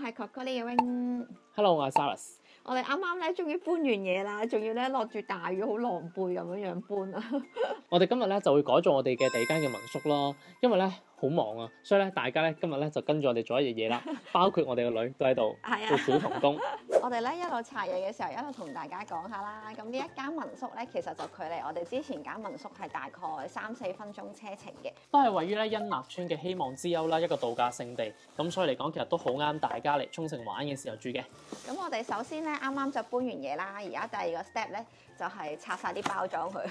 係 Coco 嘅 Hello，我係 Saras。我哋啱啱咧終於搬完嘢啦，仲要咧落住大雨，好狼狽咁樣搬啊！我哋今日咧就會改造我哋嘅第二間嘅民宿咯，因為咧好忙啊，所以咧大家咧今日咧就跟住我哋做一日嘢啦，包括我哋個女都喺度做小童工。我哋咧一路拆嘢嘅時候，一路同大家講下啦。咁呢一間民宿咧，其實就距離我哋之前間民宿係大概3-4分鐘車程嘅，都係位於咧恩納村嘅希望之丘啦，一個度假勝地。咁所以嚟講，其實都好啱大家嚟沖繩玩嘅時候住嘅。咁我哋首先咧啱啱就搬完嘢啦，而家第二個 step 咧就係拆晒啲包裝佢，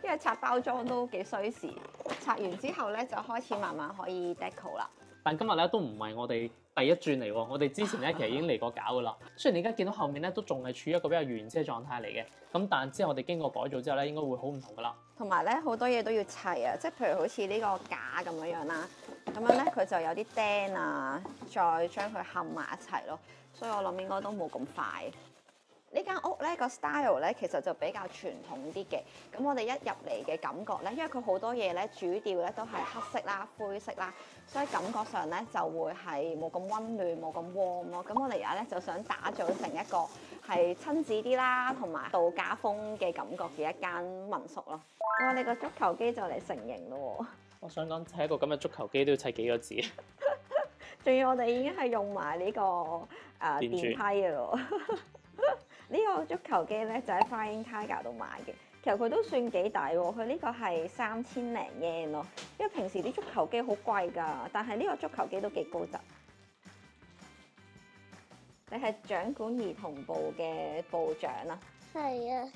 因為拆包裝都幾需時。拆完之後咧就開始慢慢可以 deco 啦。但今日咧都唔係我哋第一轉嚟喎，我哋之前咧其實已經嚟過搞噶啦。雖然你而家見到後面咧都仲係處於一個比較原始嘅狀態嚟嘅，咁但之後我哋經過改造之後咧，應該會好唔同噶啦。同埋咧好多嘢都要砌啊，即係譬如好似呢個架咁樣啦，咁樣咧佢就有啲釘啊，再將佢冚埋一齊咯，所以我諗應該都冇咁快。呢間屋咧個 style 咧其實就比較傳統啲嘅，咁我哋一入嚟嘅感覺咧，因為佢好多嘢咧主調咧都係黑色啦、灰色啦，所以感覺上咧就會係冇咁溫暖、冇咁 warm 咯。咁我哋而家咧就想打造成一個係親子啲啦，同埋度假風嘅感覺嘅一間民宿咯。哇！你個足球機就嚟成型咯喎！我想講砌一個咁嘅足球機都要砌幾個字，仲要我哋已經係用埋呢個電梯嘅咯。呢個足球機咧就喺 Flying Tiger 度買嘅，其實佢都算幾抵喎。佢呢個係3000零 yen 咯，因為平時啲足球機好貴㗎，但係呢個足球機都幾高質。你係掌管兒童部嘅部長啊？係啊，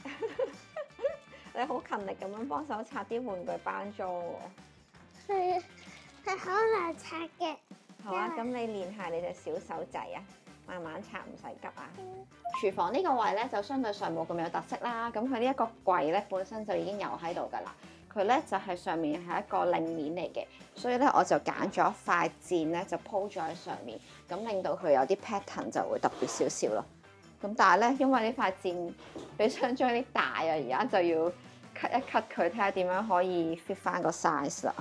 你好勤力咁樣幫手拆啲玩具班裝喎。係啊，係好難拆嘅。好啊，咁你練下你隻小手仔啊！慢慢拆唔使急啊！廚房呢個位咧就相對上冇咁有特色啦。咁佢呢一個櫃咧本身就已經有喺度㗎啦。佢咧就係上面係一個令面嚟嘅，所以咧我就揀咗一塊墊咧就鋪咗喺上面，咁令到佢有啲 pattern 就會特別少少咯。咁但係咧，因為呢塊墊比想像啲大啊，而家就要 cut 一 cut 佢，睇下點樣可以 fit 翻個 size 啦。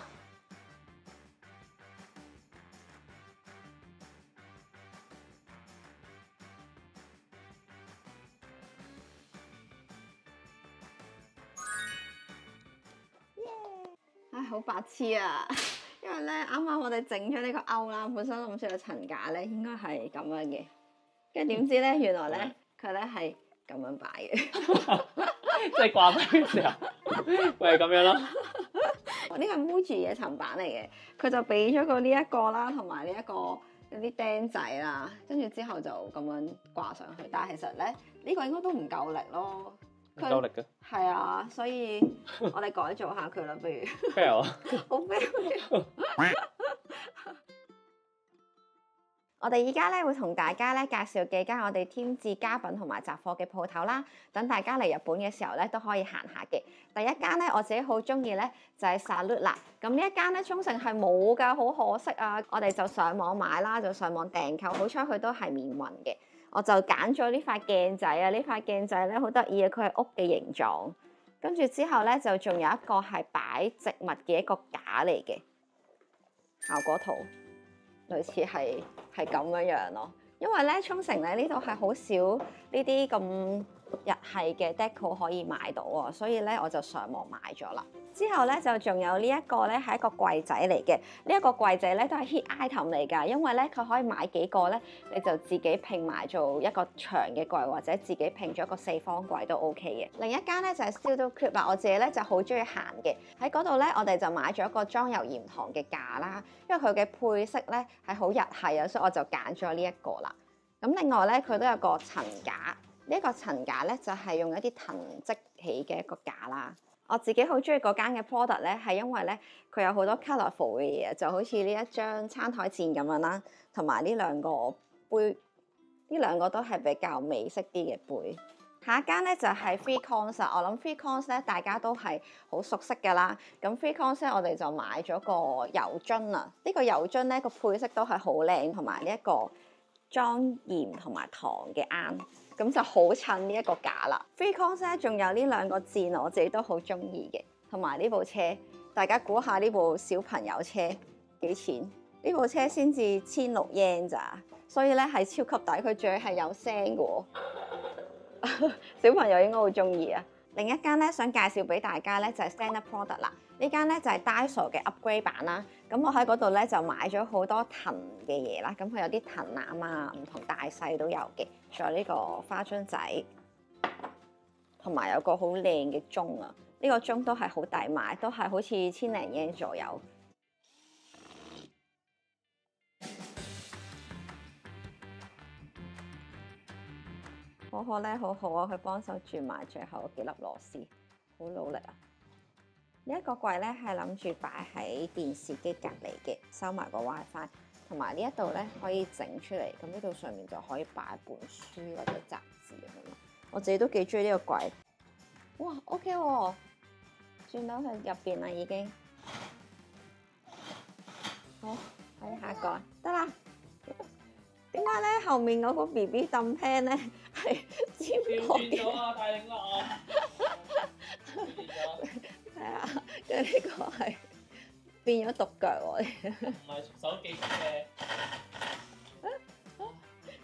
唉，好白痴啊！因為咧，啱啱我哋整咗呢個勾啦，本身諗住個層架咧應該係咁樣嘅，跟住點知咧，原來咧佢咧係咁樣擺嘅，即係掛牌嘅時候，喂咁樣咯。呢個係 Muji 嘅層板嚟嘅，佢就俾咗個呢一個啦，同埋呢一個有啲釘仔啦，跟住之後就咁樣掛上去。但係其實咧，呢個應該都唔夠力咯。唔夠力嘅，係啊，所以我哋改造下佢啦，不如。fail 啊！好 fail。我哋而家咧會同大家咧介紹幾間我哋添置家品同埋雜貨嘅鋪頭啦，等大家嚟日本嘅時候咧都可以行下嘅。第一間咧我自己好中意咧就係 Salute 啦。咁呢一間咧沖繩係冇㗎，好可惜啊！我哋就上網買啦，就上網訂購，好彩佢都係免運嘅。我就揀咗呢塊鏡仔啊！呢塊鏡仔咧好得意啊，佢係屋嘅形狀。跟住之後咧就仲有一個係擺植物嘅一個架嚟嘅效果圖，類似係咁樣樣咯。因為咧沖繩咧呢度係好少呢啲咁日系嘅 deco 可以買到啊，所以咧我就上網買咗啦。之後咧就仲有呢一個咧係一個櫃仔嚟嘅，呢一個櫃仔咧都係 hit item 嚟㗎，因為咧佢可以買幾個咧，你就自己拼埋做一個長嘅櫃，或者自己拼咗一個四方櫃都 OK 嘅。另一間咧就係 Studio Clip 啦，我自己咧就好中意行嘅，喺嗰度咧我哋就買咗一個裝油鹽糖嘅架啦，因為佢嘅配色咧係好日系啊，所以我就揀咗呢一個啦。咁另外咧佢都有個層架，呢一個層架咧就係用一啲藤織起嘅一個架啦。我自己好中意嗰間嘅 product 咧，係因為咧佢有好多 colourful 嘅嘢，就好似呢一張餐台墊咁樣啦，同埋呢兩個杯，呢兩個都係比較美式啲嘅杯。下一間咧就係 Free Cons 啦，我諗 Free Cons 咧大家都係好熟悉㗎啦。咁 Free Cons 咧我哋就買咗個油樽啊，呢個油樽咧個配色都係好靚，同埋呢一個裝鹽同埋糖嘅罌。咁就好襯呢一個架啦。Free Cons 咧仲有呢兩個墊，我自己都好中意嘅，同埋呢部車，大家估下呢部小朋友車幾錢？呢部車先至1600 yen 咋，所以咧係超級抵，佢仲要係有聲嘅喎。小朋友應該好中意啊！另一間咧想介紹俾大家咧就係 Standard Product 啦，呢間咧就係 Daiso 嘅 upgrade 版啦。咁我喺嗰度咧就買咗好多藤嘅嘢啦，咁佢有啲藤籃啊，唔同大細都有嘅，仲有呢個花樽仔，同埋有個好靚嘅鐘啊！呢個鐘都係好抵買，都係好似1000零 yen 左右。可可咧好好啊，佢幫手轉埋最後幾粒螺絲，好努力啊！呢一個櫃咧係諗住擺喺電視機隔離嘅，收埋個 WiFi，同埋呢一度咧可以整出嚟，咁呢度上面就可以擺本書或者雜誌咁樣咯。我自己都幾中意呢個櫃。哇，OK 喎，轉到去入邊啦已經。好，睇下一個得啦。點解咧後面嗰個 BB 凳 pan 咧係尖角嘅？咗啊！太靚啦！係啊，跟住呢個係變咗獨腳喎。唔係手機嘅。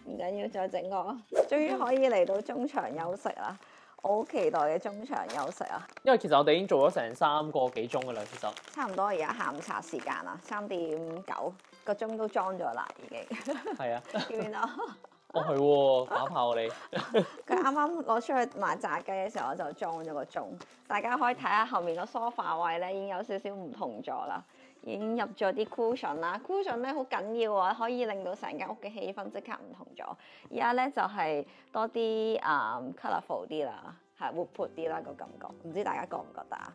唔緊要，再整個。終於可以嚟到中場休息啦！我好期待嘅中場休息啊！因為其實我哋已經做咗成3個幾鐘㗎啦，其實。差唔多而家下午茶時間啦，3.9個鐘都裝咗啦，已經。係啊。見唔見到？哦係喎，打炮你。佢啱啱攞出去買炸雞嘅時候，我就裝咗個鐘。大家可以睇下後面個 sofa 位咧，已經有少少唔同咗啦，已經入咗啲 cushion 啦。cushion 咧好緊要啊，可以令到成間屋嘅氣氛即刻唔同咗。而家咧就係多啲colourful 啲啦，係活潑啲啦個感覺。唔知大家覺唔覺得啊？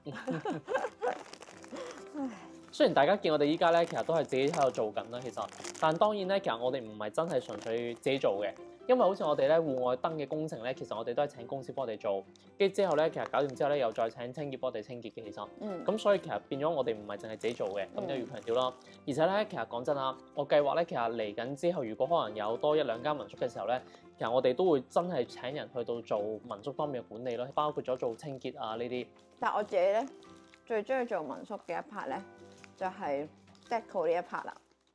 雖然大家見我哋依家咧，其實都係自己喺度做緊啦，其實，但當然咧，其實我哋唔係真係純粹自己做嘅，因為好似我哋咧戶外燈嘅工程咧，其實我哋都係請公司幫我哋做，跟住之後咧，其實搞掂之後咧，又再請清潔幫我哋清潔嘅，其實，咁所以其實變咗我哋唔係淨係自己做嘅，咁都要強調啦。而且咧，其實講真啊，我計劃咧，其實嚟緊之後，如果可能有多1-2間民宿嘅時候咧，其實我哋都會真係請人去到做民宿方面嘅管理咯，包括咗做清潔啊呢啲。但係我自己咧最中意做民宿嘅一 part 咧，就係 deco 呢一 part 啦，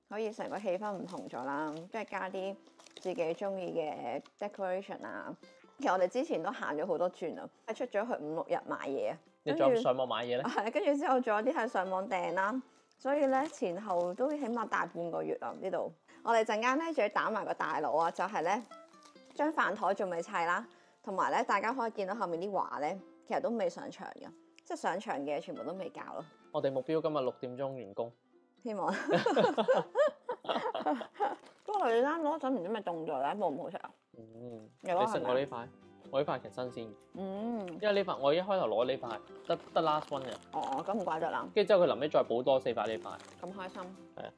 可以成個氣氛唔同咗啦，即係加啲自己中意嘅 decoration 啊。其實我哋之前都行咗好多轉啊，係出咗去5-6日買嘢啊。你仲有上網買嘢咧？係，跟住之後仲有啲係上網訂啦，所以咧前後都起碼大半個月啊呢度。我哋陣間咧仲要打埋個大佬啊，就係咧張飯台仲未砌啦，同埋咧大家可以見到後面啲畫咧，其實都未上牆嘅，即係上牆嘅全部都未搞咯。我哋目標今日6點鐘完工，希望。不過你啱攞陣唔知咪凍咗咧，好唔好食啊？你食我呢塊？我呢塊其實新鮮。因為呢塊我一開頭攞呢塊得 last one 嘅。哦，咁唔怪得啦。跟住之後佢臨尾再補多4塊呢塊。咁開心。係啊。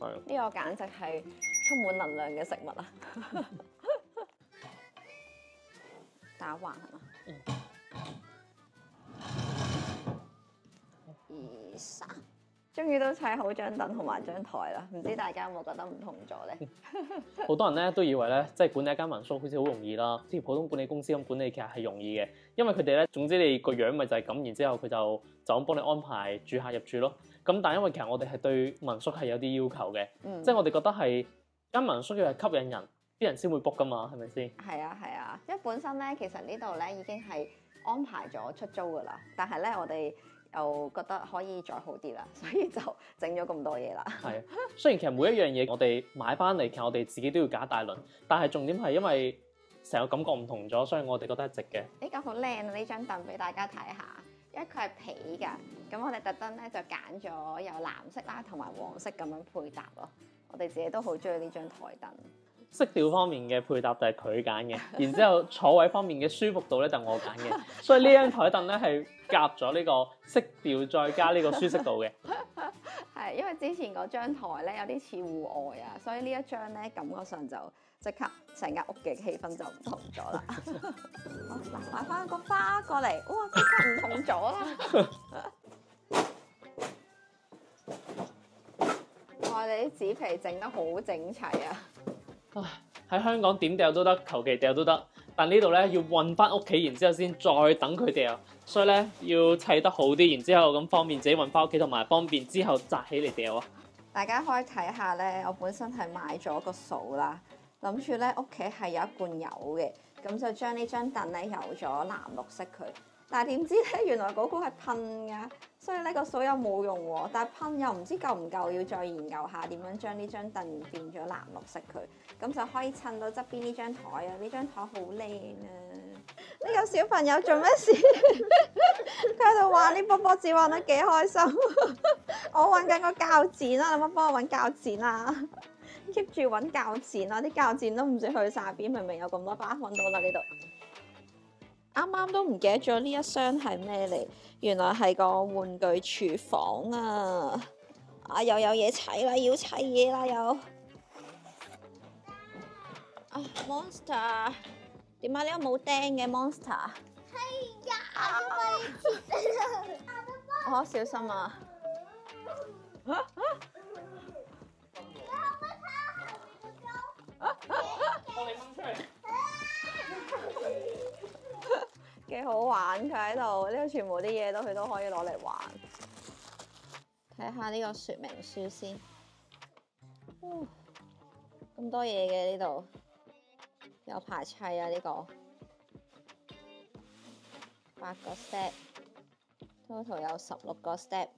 係。呢個簡直係充滿能量嘅食物啊！打橫係嘛？2、3，終於都砌好張凳同埋張台啦！唔知大家有冇覺得唔同咗咧？好多人咧都以為咧，即係管理一間民宿好似好容易啦，好似普通管理公司咁管理其實係容易嘅，因為佢哋咧，總之你個樣咪就係咁，然之後佢就咁幫你安排住客入住咯。咁但係因為其實我哋係對民宿係有啲要求嘅，即係我哋覺得係間民宿要係吸引人，啲人先會 book 噶嘛，係咪先？係啊係啊，因為本身咧其實呢度咧已經係安排咗出租噶啦，但係咧我哋又覺得可以再好啲啦，所以就整咗咁多嘢啦。係，雖然其實每一樣嘢我哋買翻嚟，其實我哋自己都要搞大輪，但係重點係因為成個感覺唔同咗，所以我哋覺得係值嘅。呢個好靚啊！呢張凳俾大家睇下，因為佢係皮㗎，咁我哋特登咧就揀咗有藍色啦同埋黃色咁樣配搭咯。我哋自己都好中意呢張台凳。色調方面嘅配搭就係佢揀嘅，然之後坐位方面嘅舒服度咧就我揀嘅，所以呢張台凳咧係夾咗呢個色調再加呢個舒適度嘅。係因為之前嗰張台咧有啲似戶外啊，所以呢一張咧感覺上就即刻成間屋嘅氣氛就唔同咗啦。好嗱，買翻個花過嚟，哇！即刻唔同咗啦。哇！你啲紙皮整得好整齊啊！喺香港點掉都得，求其掉都得。但呢度咧要運翻屋企，然之後先再等佢掉，所以咧要砌得好啲，然之後咁方便自己運翻屋企，同埋方便之後紮起嚟掉啊！大家可以睇下咧，我本身係買咗個掃啦，諗住咧屋企係有一罐油嘅，咁就將呢張凳咧油咗藍綠色佢。但係點知咧，原來嗰個係噴㗎，所以呢個掃又冇用喎。但係噴又唔知夠唔夠，要再研究下點樣將呢張凳變咗藍綠色佢，咁就可以襯到側邊呢張台啊！呢張台好靚啊！呢個小朋友做咩事？佢喺度玩呢波波紙，玩得幾開心。我揾緊個膠剪啦，你可唔可以幫我揾膠剪啊？keep 住揾膠剪啊！啲膠剪都唔知去晒邊，明明有咁多把，揾到啦呢度。啱啱都唔記得咗呢一箱係咩嚟，原來係個玩具廚房啊！啊又有嘢砌啦，要砌嘢啦又。啊 Monster， 點解呢個冇釘嘅 Monster？ 係呀，因為你切啊！我小心啊！幫你掹出嚟。幾好玩，佢喺度，呢個全部啲嘢佢都可以攞嚟玩。睇下呢個說明書先。咁多嘢嘅呢度，有排砌啊呢個，8個 step，total 有16個 step。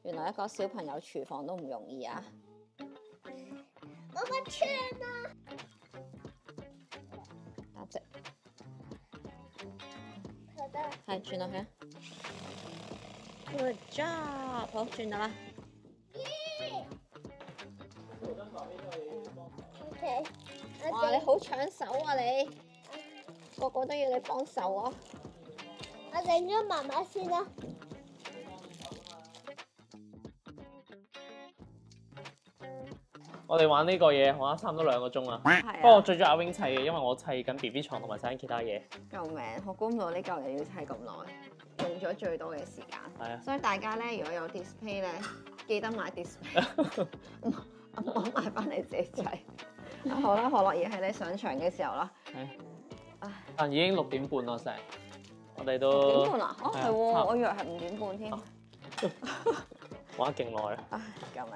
原來一個小朋友廚房都唔容易啊！我個圈啊！打直。係轉落去啊 ！Good job， 好轉到啦。OK，哇！你好搶手啊你，個個都要你幫手啊！我整咗媽媽先啦。我哋玩呢個嘢玩咗差唔多2個鐘啊！係不過我最中意阿 wing 砌嘅，因為我砌緊 BB 床同埋砌緊其他嘢。救命！我估唔到呢嚿嘢要砌咁耐，用咗最多嘅時間。係啊，所以大家咧，如果有 display 咧，記得買 display，唔好買翻你自己砌。好啦，何樂兒係你上場嘅時候啦。係。唉，但已經6點半啦，成我哋6都點半啊？哦，係喎，我以為係5點半添。玩得勁耐啊！唉，救命！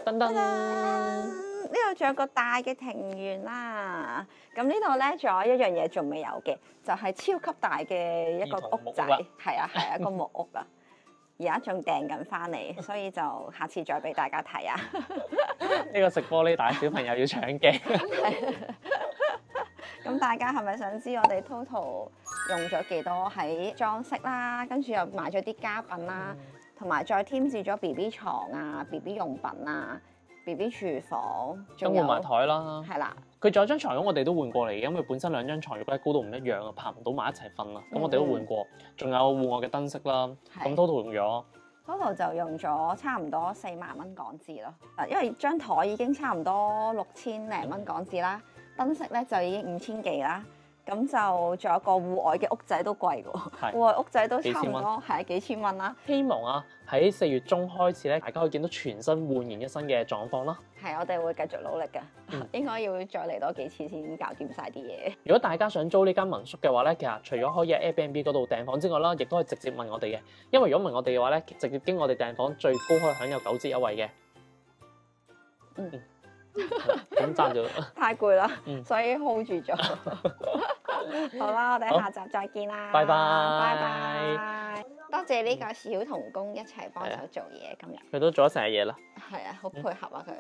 噔噔，呢度仲有個大嘅庭園啦。咁呢度咧仲有一樣嘢仲未有嘅，就係超級大嘅一個屋仔，係啊係一個木屋啊。而家仲訂緊翻嚟，所以就下次再俾大家睇啊。呢個食玻璃大小朋友要搶鏡。咁大家係咪想知我哋 total 用咗幾多喺裝飾啦？跟住又買咗啲家品啦。同埋再添置咗 BB 床啊、BB 用品啊、BB 廚房，仲換埋台啦。係啦，佢仲有張床褥我哋都換過嚟嘅，因為本身2張床褥咧高度唔一樣啊，爬唔到埋一齊瞓啦。咁我哋都換過，仲有戶外嘅燈飾啦。咁 total 用咗 total 就用咗差唔多4萬蚊港紙咯。因為張台已經差唔多6000零蚊港紙啦，燈飾咧就已經5000幾啦。咁就仲有個戶外嘅屋仔都貴喎，戶外屋仔都差唔多係幾千蚊啦。希望啊喺4月中開始咧，大家可以見到全新煥然一新嘅狀況啦。係，我哋會繼續努力㗎，應該要再嚟多幾次先搞掂晒啲嘢。如果大家想租呢間民宿嘅話咧，其實除咗可以喺 Airbnb 嗰度訂房之外啦，亦都可以直接問我哋嘅，因為如果問我哋嘅話咧，直接經我哋訂房最高可以享有9折優惠嘅。咁賺咗。太攰啦，所以 hold 住咗。好啦，我哋下集再見啦，拜拜，拜拜。多謝呢個小童工一齊幫手做嘢今日。佢都做咗成日嘢啦。係啊，好配合啊佢。